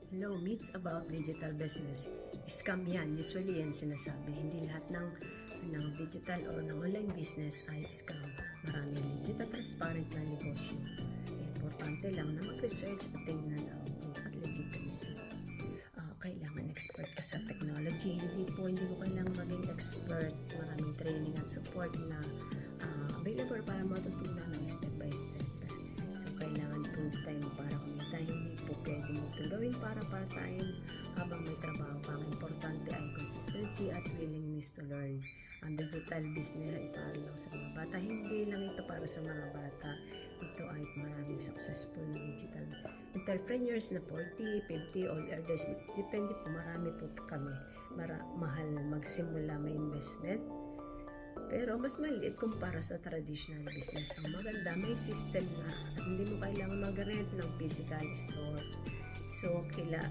Hello, myths about digital business. Scam yan. Usually yan sinasabi. Hindi lahat ng digital o ng online business ay scam. Maraming legit at transparent na negosyo. Importante lang na mag-research at tingnan at legitimacy. Kailangan expert ka sa technology. Hindi mo kailangan maging expert. Maraming training at support na available para matutunan ng step by step. So, kailangan full time para kumita. Hindi po pwede mo ito gawin para part-time habang may trabaho ka. Ang importante ay consistency at willingness to learn. Ang digital business ay para lang sa mga bata. Hindi lang ito para sa mga bata. Ito ay maraming successful na digital entrepreneurs na 40, 50, all elders. Depende po, marami po kami. Mahal magsimula may investment. Pero mas maliit kumpara sa traditional business. Ang maganda, may system na at hindi mo kailangan mag-rent ng physical store. So,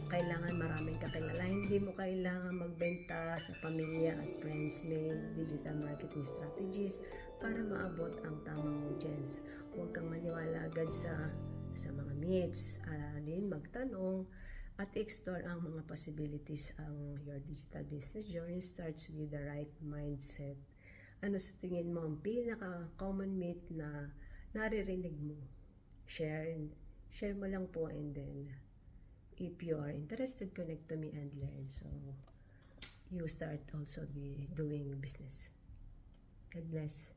kailangan maraming kakilala. Hindi mo kailangan magbenta sa pamilya at friends. May digital marketing strategies para maabot ang tamang audience. Huwag kang maniwala agad sa mga myths. Alin, magtanong at explore ang mga possibilities. Ang your digital business journey starts with the right mindset. Ano sa tingin mo ang pinaka-common myth na naririnig mo? Share mo lang po, and then if you are interested, connect to me and learn. So, you start also be doing business. God bless.